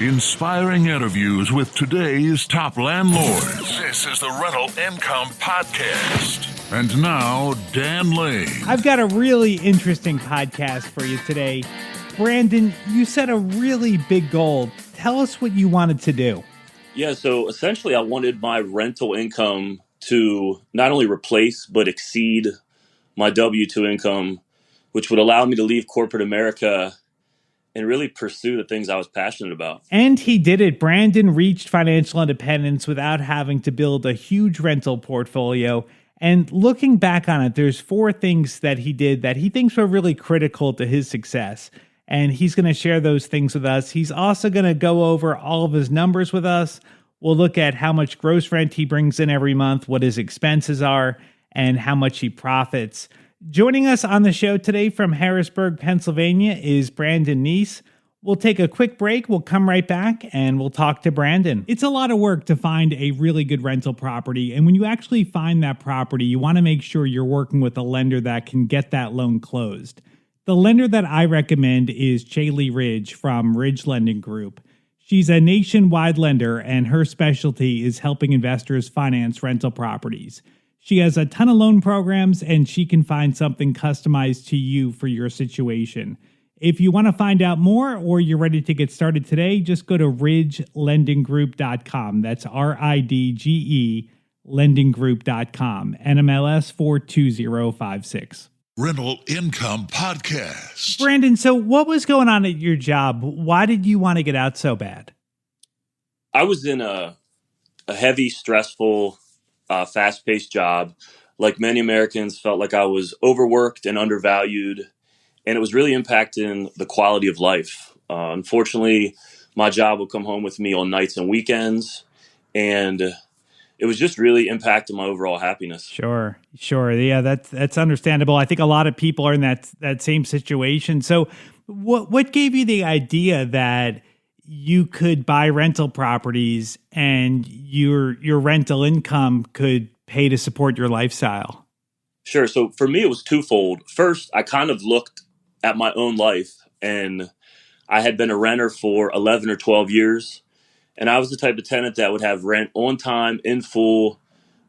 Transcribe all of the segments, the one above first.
Inspiring interviews with today's top landlords. This is the Rental Income Podcast. And now, Dan Lane. I've got a really interesting podcast for you today. Brandon, you set a really big goal. Tell us what you wanted to do. Yeah, so essentially I wanted my rental income to not only replace but exceed my W-2 income, which would allow me to leave corporate America and really pursue the things I was passionate about. And he did it. Brandon reached financial independence without having to build a huge rental portfolio. And looking back on it, there's 4 things that he did that he thinks were really critical to his success. And he's going to share those things with us. He's also going to go over all of his numbers with us. We'll look at how much gross rent he brings in every month, what his expenses are, and how much he profits. Joining us on the show today from Harrisburg, Pennsylvania is Brandon Neiss. We'll take a quick break. We'll come right back and we'll talk to Brandon. It's a lot of work to find a really good rental property. And when you actually find that property, you want to make sure you're working with a lender that can get that loan closed. The lender that I recommend is Chaley Ridge from Ridge Lending Group. She's a nationwide lender and her specialty is helping investors finance rental properties. She has a ton of loan programs and she can find something customized to you for your situation. If you want to find out more or you're ready to get started today, just go to ridgelendinggroup.com. That's RIDGE lendinggroup.com. NMLS 42056. Rental Income Podcast. Brandon, so what was going on at your job? Why did you want to get out so bad? I was in a heavy, stressful, fast-paced job. Like many Americans, felt like I was overworked and undervalued, and it was really impacting the quality of life. Unfortunately, my job would come home with me on nights and weekends, and it was just really impacting my overall happiness. Sure. Yeah, that's understandable. I think a lot of people are in that same situation. So what gave you the idea that you could buy rental properties and your rental income could pay to support your lifestyle? Sure. So for me, it was twofold. First, I kind of looked at my own life, and I had been a renter for 11 or 12 years. And I was the type of tenant that would have rent on time, in full,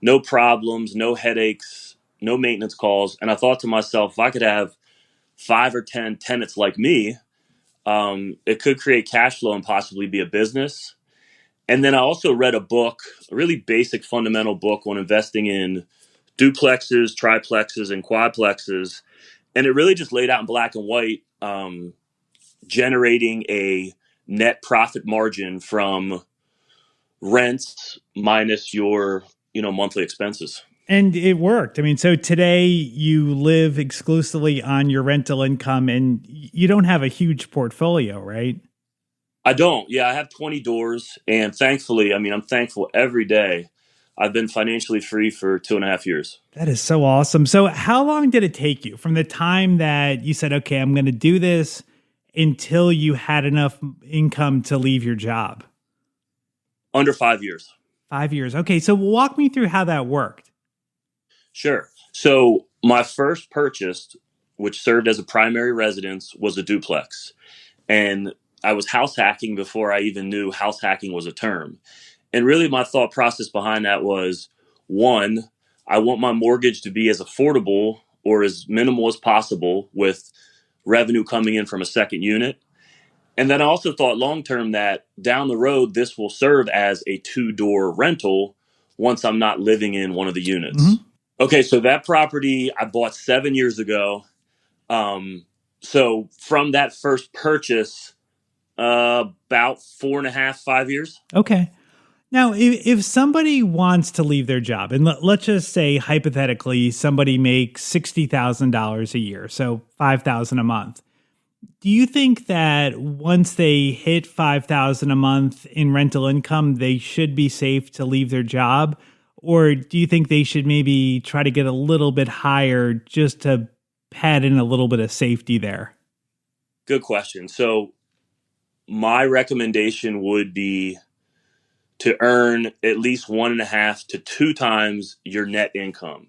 no problems, no headaches, no maintenance calls. And I thought to myself, if I could have 5 or 10 tenants like me, it could create cash flow and possibly be a business. And then I also read a book, a really basic fundamental book on investing in duplexes, triplexes, and quadplexes. And it really just laid out in black and white, generating a net profit margin from rents minus your, monthly expenses. And it worked. I mean, so today you live exclusively on your rental income and you don't have a huge portfolio, right? I don't. Yeah, I have 20 doors. And thankfully, I'm thankful every day. I've been financially free for 2.5 years. That is so awesome. So how long did it take you from the time that you said, okay, I'm going to do this until you had enough income to leave your job? Under 5 years. 5 years. Okay, so walk me through how that worked. Sure. So my first purchase, which served as a primary residence, was a duplex. And I was house hacking before I even knew house hacking was a term. And really my thought process behind that was, one, I want my mortgage to be as affordable or as minimal as possible with revenue coming in from a second unit. And then I also thought long-term that down the road, this will serve as a 2-door rental once I'm not living in one of the units. Mm-hmm. Okay, so that property I bought 7 years ago. So from that first purchase, about 4.5, 5 years. Okay. Now, if somebody wants to leave their job, and let's just say hypothetically somebody makes $60,000 a year, so $5,000 a month. Do you think that once they hit $5,000 a month in rental income, they should be safe to leave their job? Or do you think they should maybe try to get a little bit higher just to pad in a little bit of safety there? Good question. So my recommendation would be to earn at least 1.5 to 2 times your net income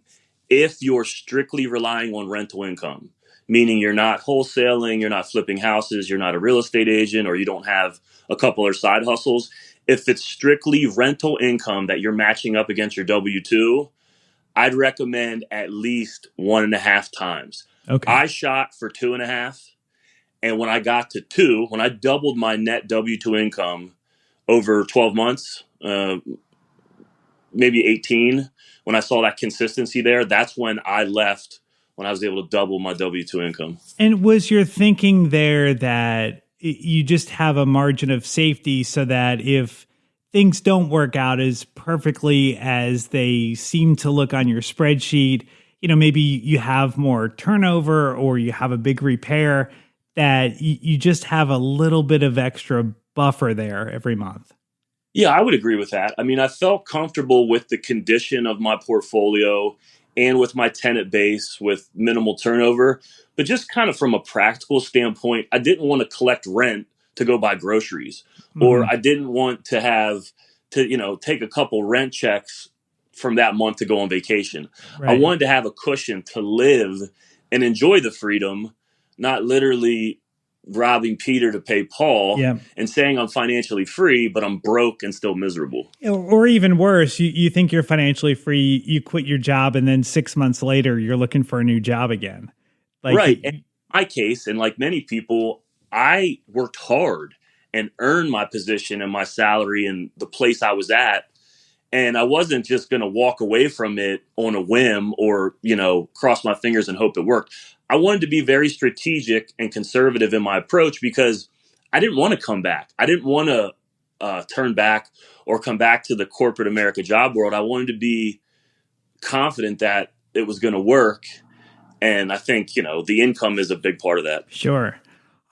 if you're strictly relying on rental income. meaning you're not wholesaling, you're not flipping houses, you're not a real estate agent, or you don't have a couple of side hustles. If it's strictly rental income that you're matching up against your W-2, I'd recommend at least 1.5 times. Okay. I shot for 2.5. And when I got to 2, when I doubled my net W-2 income over 12 months, maybe 18, when I saw that consistency there, that's when I left, when I was able to double my W-2 income. And was your thinking there that you just have a margin of safety so that if things don't work out as perfectly as they seem to look on your spreadsheet, maybe you have more turnover or you have a big repair, that you just have a little bit of extra buffer there every month? Yeah, I would agree with that. I mean, I felt comfortable with the condition of my portfolio and with my tenant base with minimal turnover. But just kind of from a practical standpoint, I didn't want to collect rent to go buy groceries, or I didn't want to have to, take a couple rent checks from that month to go on vacation. Right. I wanted to have a cushion to live and enjoy the freedom, not literally robbing Peter to pay Paul and saying I'm financially free, but I'm broke and still miserable. Or even worse, you think you're financially free, you quit your job, and then 6 months later, you're looking for a new job again. Right. And in my case, and like many people, I worked hard and earned my position and my salary and the place I was at. And I wasn't just going to walk away from it on a whim or, cross my fingers and hope it worked. I wanted to be very strategic and conservative in my approach because I didn't want to come back. I didn't want to turn back or come back to the corporate America job world. I wanted to be confident that it was going to work. And I think, the income is a big part of that. Sure.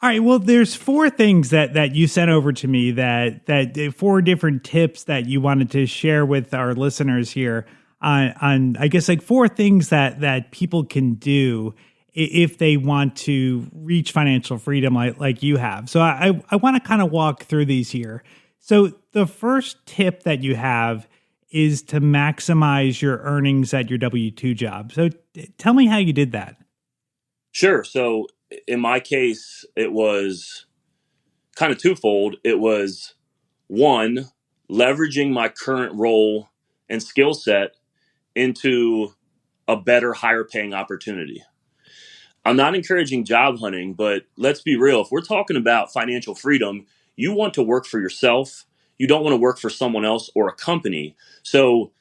All right. Well, there's 4 things that you sent over to me that 4 different tips that you wanted to share with our listeners here on I guess 4 things that people can do if they want to reach financial freedom like you have. So I want to kind of walk through these here. So the first tip that you have is to maximize your earnings at your W-2 job. So tell me how you did that. Sure. So in my case, it was kind of twofold. It was, 1, leveraging my current role and skill set into a better, higher paying opportunity. I'm not encouraging job hunting, but let's be real. If we're talking about financial freedom, you want to work for yourself. You don't want to work for someone else or a company. So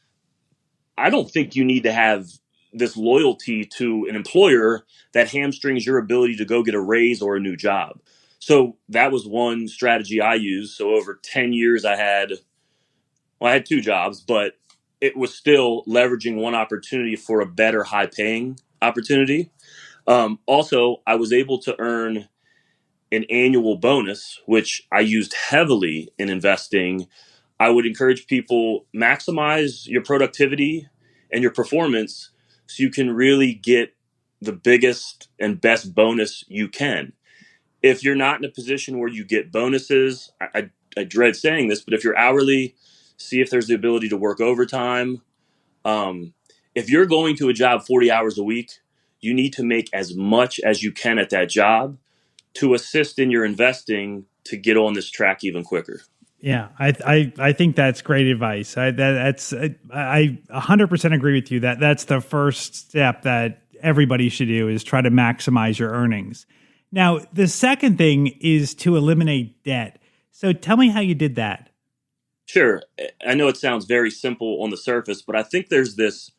I don't think you need to have this loyalty to an employer that hamstrings your ability to go get a raise or a new job. So that was one strategy I used. So over 10 years, I had 2 jobs, but it was still leveraging one opportunity for a better high paying opportunity. Also, I was able to earn an annual bonus, which I used heavily in investing. I would encourage people, maximize your productivity and your performance so you can really get the biggest and best bonus you can. If you're not in a position where you get bonuses, I dread saying this, but if you're hourly, see if there's the ability to work overtime. If you're going to a job 40 hours a week, you need to make as much as you can at that job to assist in your investing to get on this track even quicker. Yeah, I think that's great advice. I 100% agree with you that that's the first step that everybody should do is try to maximize your earnings. Now, the second thing is to eliminate debt. So tell me how you did that. Sure. I know it sounds very simple on the surface, but I think there's this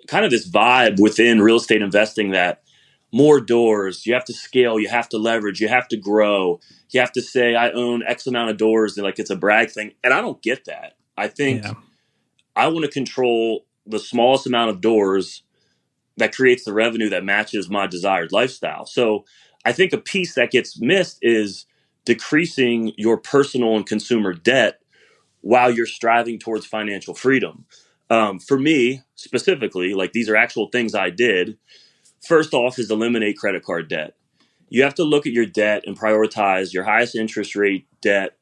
kind of this vibe within real estate investing that more doors, you have to scale, you have to leverage, you have to grow, you have to say, I own X amount of doors, and like it's a brag thing. And I don't get that. I think I want to control the smallest amount of doors that creates the revenue that matches my desired lifestyle. So I think a piece that gets missed is decreasing your personal and consumer debt while you're striving towards financial freedom. For me specifically, like these are actual things I did. First off is eliminate credit card debt. You have to look at your debt and prioritize your highest interest rate debt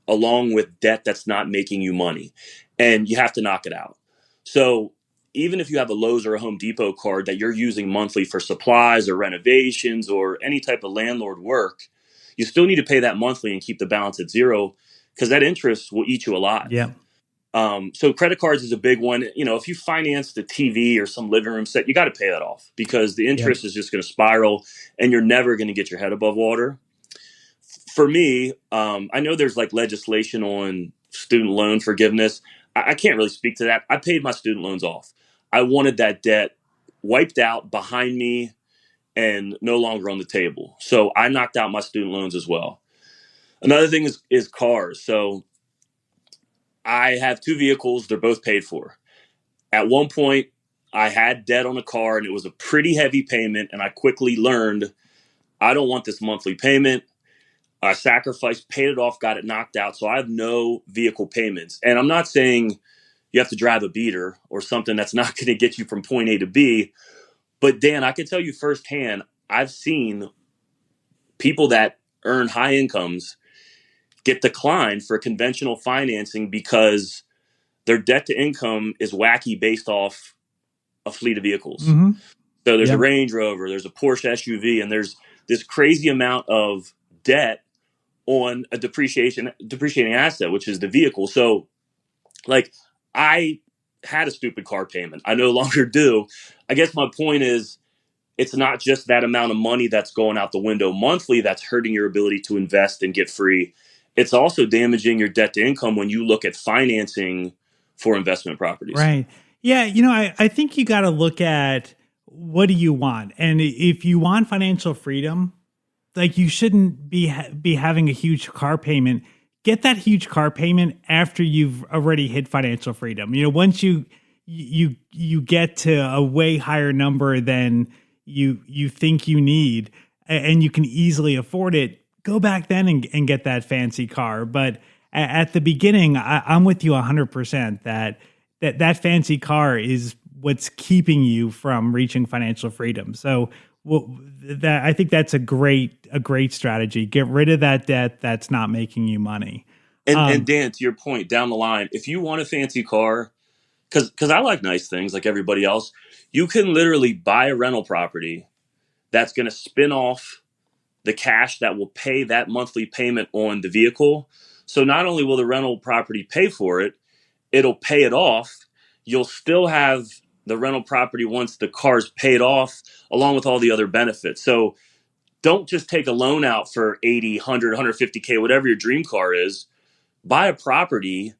along with debt that's not making you money. And you have to knock it out. So even if you have a Lowe's or a Home Depot card that you're using monthly for supplies or renovations or any type of landlord work, you still need to pay that monthly and keep the balance at zero because that interest will eat you alive. Yeah. So credit cards is a big one. If you finance the TV or some living room set, you got to pay that off because the interest is just going to spiral and you're never going to get your head above water. For me, I know there's like legislation on student loan forgiveness. I can't really speak to that. I paid my student loans off. I wanted that debt wiped out behind me and no longer on the table. So I knocked out my student loans as well. Another thing is cars. So I have 2 vehicles. They're both paid for. At one point, I had debt on a car and it was a pretty heavy payment. And I quickly learned I don't want this monthly payment. I sacrificed, paid it off, got it knocked out. So I have no vehicle payments. And I'm not saying you have to drive a beater or something that's not going to get you from point A to B. But Dan, I can tell you firsthand, I've seen people that earn high incomes get declined for conventional financing because their debt to income is wacky based off a fleet of vehicles. Mm-hmm. So there's a Range Rover, there's a Porsche SUV, and there's this crazy amount of debt on a depreciating asset, which is the vehicle. So like I had a stupid car payment. I no longer do. I guess my point is it's not just that amount of money that's going out the window monthly that's hurting your ability to invest and get free. It's also damaging your debt to income when you look at financing for investment properties. Right. Yeah. I think you got to look at what do you want? And if you want financial freedom, like you shouldn't be having a huge car payment. Get that huge car payment after you've already hit financial freedom. Once you get to a way higher number than you think you need and you can easily afford it, go back then and get that fancy car. But at the beginning, I'm with you 100% that fancy car is what's keeping you from reaching financial freedom. So I think that's a great strategy. Get rid of that debt that's not making you money. And Dan, to your point, down the line, if you want a fancy car, because I like nice things like everybody else, you can literally buy a rental property that's going to spin off the cash that will pay that monthly payment on the vehicle. So not only will the rental property pay for it, it'll pay it off. You'll still have the rental property once the car's paid off, along with all the other benefits. So don't just take a loan out for 80, 100, 150K, whatever your dream car is. Buy a property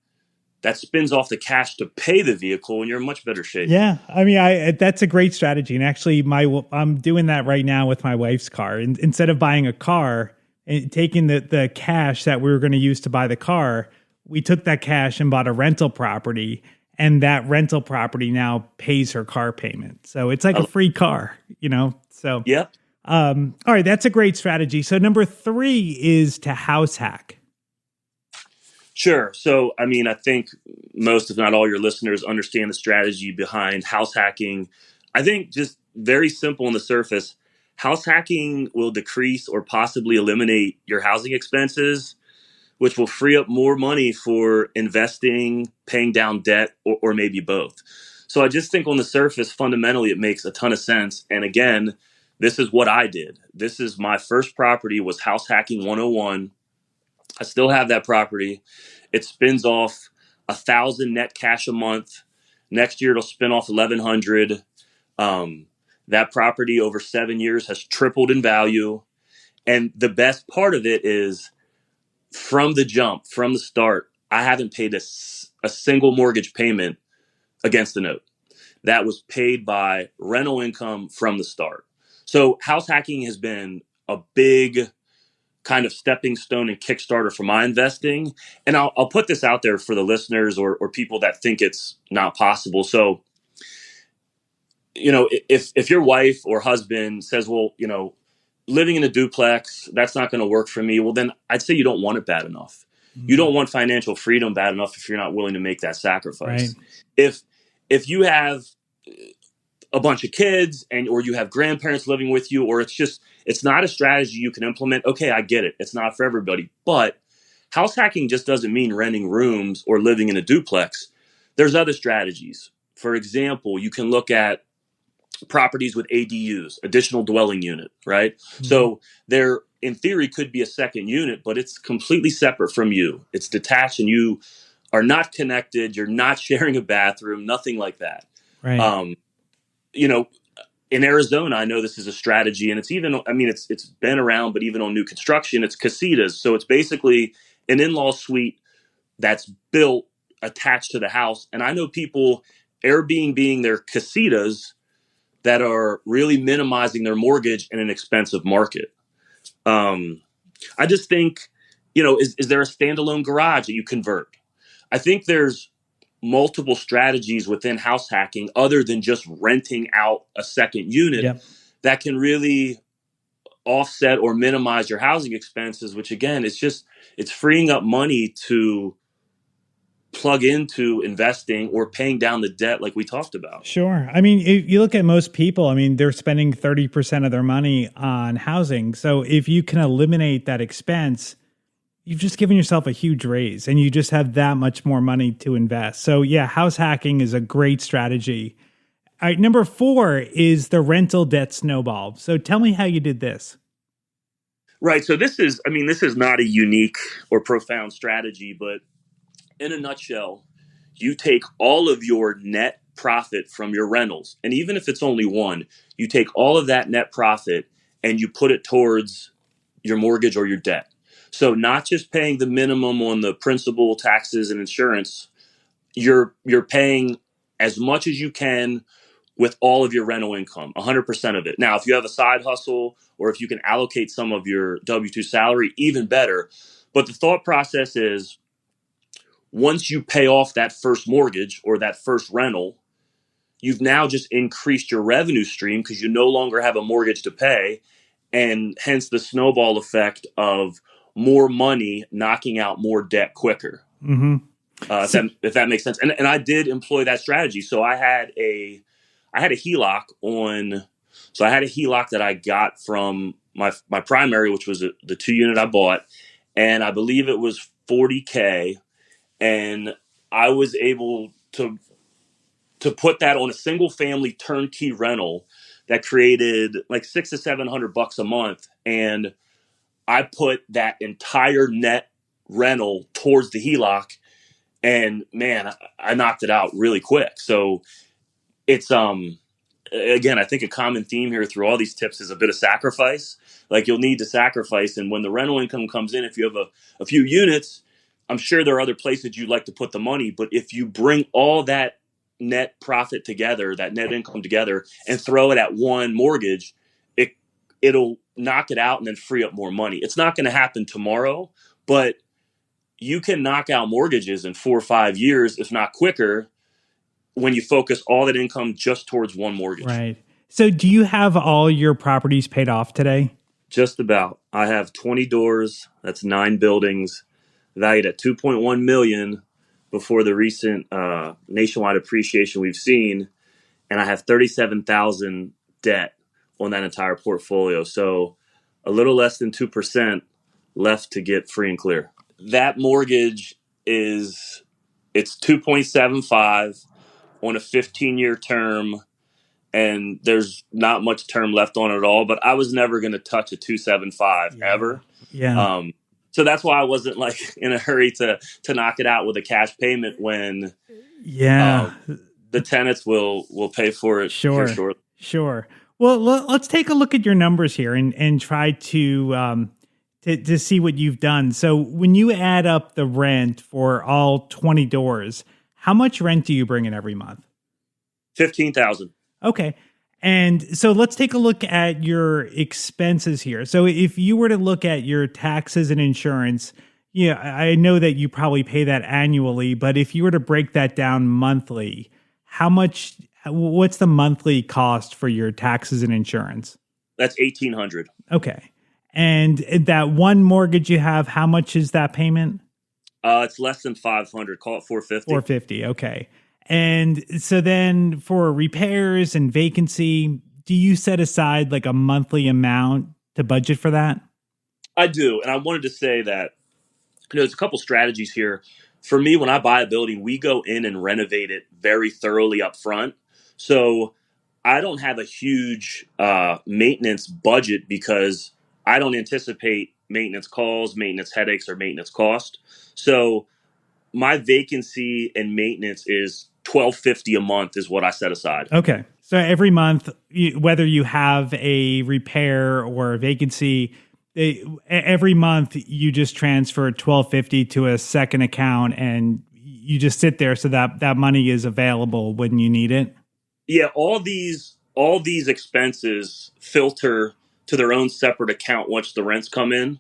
that spins off the cash to pay the vehicle and you're in much better shape. Yeah. I mean, that's a great strategy. And actually I'm doing that right now with my wife's car. And instead of buying a car and taking the cash that we were going to use to buy the car, we took that cash and bought a rental property. And that rental property now pays her car payment. So it's like a free car, so. Yep. All right. That's a great strategy. So number 3 is to house hack. Sure. So, I mean, I think most, if not all your listeners understand the strategy behind house hacking. I think just very simple on the surface, house hacking will decrease or possibly eliminate your housing expenses, which will free up more money for investing, paying down debt, or maybe both. So I just think on the surface, fundamentally, it makes a ton of sense. And again, this is what I did. This is my first property was house hacking 101. I still have that property. It spins off 1,000 net cash a month. Next year, it'll spin off 1,100. That property over 7 years has tripled in value. And the best part of it is from the jump, from the start, I haven't paid a single mortgage payment against the note. That was paid by rental income from the start. So house hacking has been a big kind of stepping stone and Kickstarter for my investing. And I'll put this out there for the listeners or people that think it's not possible. So, if your wife or husband says, well, living in a duplex, that's not going to work for me. Well, then I'd say you don't want it bad enough. Mm-hmm. You don't want financial freedom bad enough if you're not willing to make that sacrifice. Right. If you have a bunch of kids or you have grandparents living with you, or it's not a strategy you can implement. Okay, I get it. It's not for everybody. But house hacking just doesn't mean renting rooms or living in a duplex. There's other strategies. For example, you can look at properties with ADUs, additional dwelling unit, right? Mm-hmm. So there, in theory, could be a second unit, but it's completely separate from you. It's detached and you are not connected. You're not sharing a bathroom, nothing like that. Right. You know, in Arizona, I know this is a strategy, and it's even, I mean, it's been around, but even on new construction, it's casitas. So it's basically an in-law suite that's built attached to the house. And I know people Airbnb their casitas that are really minimizing their mortgage in an expensive market. I just think, is there a standalone garage that you convert? I think there's multiple strategies within house hacking other than just renting out a second unit that can really offset or minimize your housing expenses, which again, it's freeing up money to plug into investing or paying down the debt like we talked about. Sure. I mean, if you look at most people, I mean, they're spending 30% of their money on housing. So if you can eliminate that expense, you've just given yourself a huge raise and you just have that much more money to invest. So yeah, house hacking is a great strategy. All right, number 4 is the rental debt snowball. So tell me how you did this. Right. So this is not a unique or profound strategy, but in a nutshell, you take all of your net profit from your rentals. And even if it's only one, you take all of that net profit and you put it towards your mortgage or your debt. So not just paying the minimum on the principal, taxes, and insurance, you're paying as much as you can with all of your rental income, 100% of it. Now, if you have a side hustle or if you can allocate some of your W-2 salary, even better. But the thought process is once you pay off that first mortgage or that first rental, you've now just increased your revenue stream because you no longer have a mortgage to pay. And hence the snowball effect of more money knocking out more debt quicker. Mm-hmm. If that makes sense. And I did employ that strategy. So I had a HELOC on. So I had a HELOC that I got from my primary, which was the 2 unit I bought, and I believe it was $40K, and I was able to put that on a single family turnkey rental that created like $600 to $700 a month, and I put that entire net rental towards the HELOC, and man, I knocked it out really quick. So it's again, I think a common theme here through all these tips is a bit of sacrifice. Like you'll need to sacrifice, and when the rental income comes in, if you have a few units, I'm sure there are other places you'd like to put the money. But if you bring all that net profit together, that net income together, and throw it at one mortgage, it'll knock it out and then free up more money. It's not going to happen tomorrow, but you can knock out mortgages in 4 or 5 years, if not quicker, when you focus all that income just towards one mortgage. Right. So do you have all your properties paid off today? Just about. I have 20 doors. That's 9 buildings valued at $2.1 million before the recent nationwide appreciation we've seen. And I have $37,000 debt on that entire portfolio. So a little less than 2% left to get free and clear. That mortgage it's 2.75 on a 15-year term, and there's not much term left on it at all. But I was never going to touch a 2.75 ever. Yeah. So that's why I wasn't like in a hurry to knock it out with a cash payment when the tenants will pay for it. Sure. Well, let's take a look at your numbers here and try to see what you've done. So when you add up the rent for all 20 doors, how much rent do you bring in every month? $15,000. Okay. And so let's take a look at your expenses here. So if you were to look at your taxes and insurance, I know that you probably pay that annually, but if you were to break that down monthly, what's the monthly cost for your taxes and insurance? That's $1,800. Okay. And that one mortgage you have, how much is that payment? It's less than $500. Call it $450. $450. Okay. And so then for repairs and vacancy, do you set aside like a monthly amount to budget for that? I do. And I wanted to say that there's a couple strategies here. for me, when I buy a building, we go in and renovate it very thoroughly up front. So I don't have a huge maintenance budget because I don't anticipate maintenance calls, maintenance headaches, or maintenance cost. So my vacancy and maintenance is $1,250 a month is what I set aside. Okay. So every month, whether you have a repair or a vacancy, every month you just transfer $1,250 to a second account and you just sit there so that money is available when you need it. Yeah, all these expenses filter to their own separate account once the rents come in.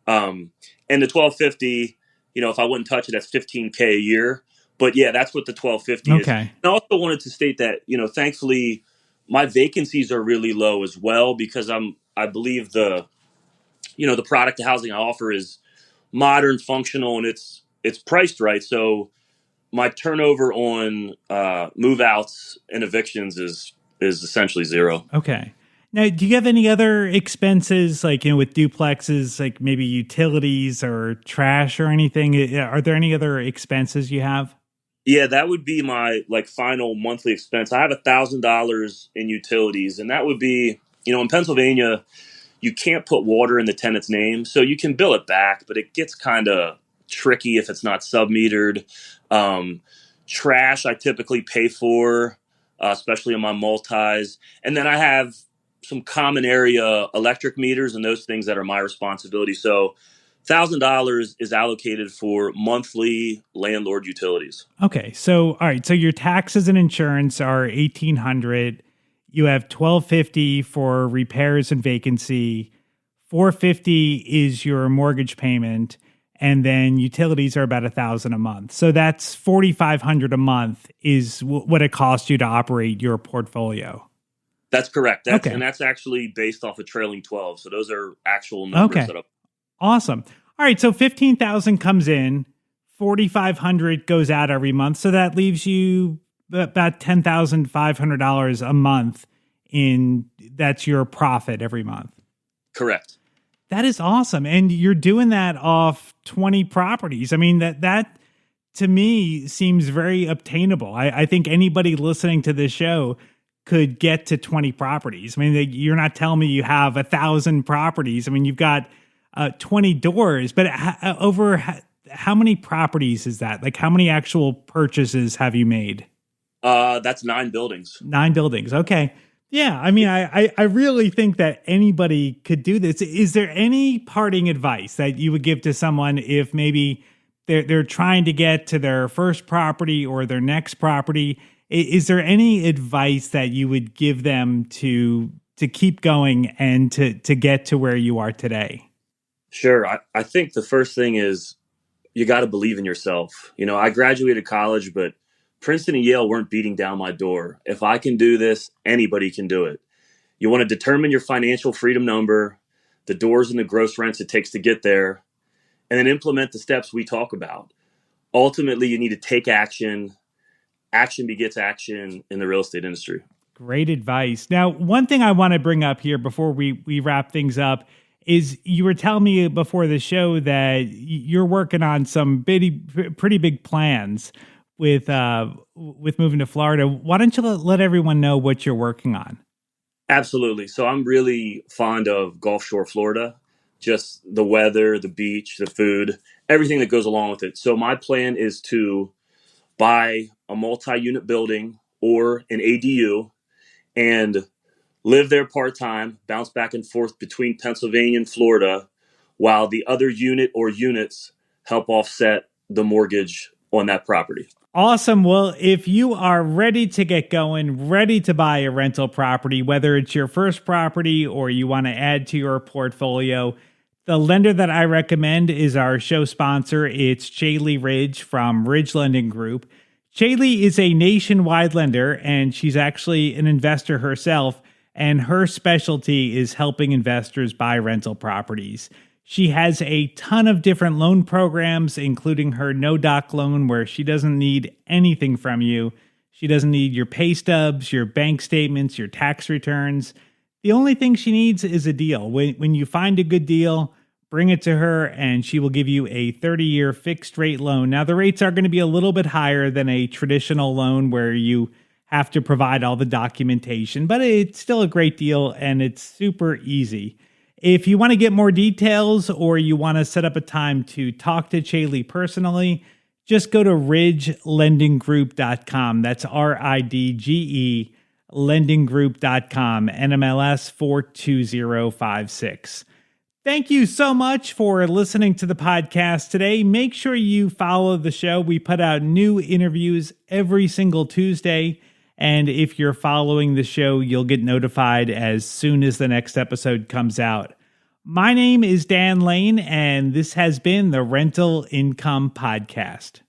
And the 1250, if I wouldn't touch it, that's 15K a year. But yeah, that's what the 1250 is. Okay. And I also wanted to state that, thankfully my vacancies are really low as well because I believe the product of housing I offer is modern, functional, and it's priced right. So my turnover on move outs and evictions is essentially zero. Okay. Now, do you have any other expenses like, with duplexes, like maybe utilities or trash or anything? Are there any other expenses you have? Yeah, that would be my final monthly expense. I have $1,000 in utilities, and that would be, in Pennsylvania, you can't put water in the tenant's name, so you can bill it back, but it gets kind of tricky if it's not sub-metered. Trash I typically pay for, especially on my multis. And then I have some common area electric meters and those things that are my responsibility. So $1,000 is allocated for monthly landlord utilities. Okay. So, all right. So your taxes and insurance are $1,800. You have $1,250 for repairs and vacancy. $450 is your mortgage payment. And then utilities are about $1,000 a month. So that's $4,500 a month is what it costs you to operate your portfolio. That's correct. Okay. And that's actually based off of trailing 12. So those are actual numbers. Okay. Awesome. All right. So 15,000 comes in, 4,500 goes out every month. So that leaves you about $10,500 a month that's your profit every month. Correct. That is awesome. And you're doing that off 20 properties. I mean, that to me seems very obtainable. I think anybody listening to this show could get to 20 properties. I mean, you're not telling me you have 1,000 properties. I mean, you've got 20 doors, but over how many properties is that? Like, how many actual purchases have you made? That's 9 buildings. 9 buildings. Okay. Yeah. I mean, I really think that anybody could do this. Is there any parting advice that you would give to someone if maybe they're trying to get to their first property or their next property? Is there any advice that you would give them to keep going and to get to where you are today? Sure. I think the first thing is you got to believe in yourself. I graduated college, but Princeton and Yale weren't beating down my door. If I can do this, anybody can do it. You want to determine your financial freedom number, the doors and the gross rents it takes to get there, and then implement the steps we talk about. Ultimately, you need to take action. Action begets action in the real estate industry. Great advice. Now, one thing I want to bring up here before we wrap things up is you were telling me before the show that you're working on some pretty big plans with moving to Florida. Why don't you let everyone know what you're working on? Absolutely. So I'm really fond of Gulf Shore, Florida. Just the weather, the beach, the food, everything that goes along with it. So my plan is to buy a multi-unit building or an ADU and live there part-time, bounce back and forth between Pennsylvania and Florida, while the other unit or units help offset the mortgage on that property. Awesome. Well, if you are ready to get going, ready to buy a rental property, whether it's your first property or you want to add to your portfolio, the lender that I recommend is our show sponsor. It's Shaylee Ridge from Ridge Lending Group. Shaylee is a nationwide lender, and she's actually an investor herself, and her specialty is helping investors buy rental properties. She has a ton of different loan programs, including her no-doc loan, where she doesn't need anything from you. She doesn't need your pay stubs, your bank statements, your tax returns. The only thing she needs is a deal. When you find a good deal, Bring it to her, and she will give you a 30-year fixed rate loan. Now, the rates are going to be a little bit higher than a traditional loan where you have to provide all the documentation, but it's still a great deal and it's super easy. If you want to get more details or you want to set up a time to talk to Chaley personally, just go to ridgelendinggroup.com. That's RIDGE lendinggroup.com, NMLS 42056. Thank you so much for listening to the podcast today. Make sure you follow the show. We put out new interviews every single Tuesday. And if you're following the show, you'll get notified as soon as the next episode comes out. My name is Dan Lane, and this has been the Rental Income Podcast.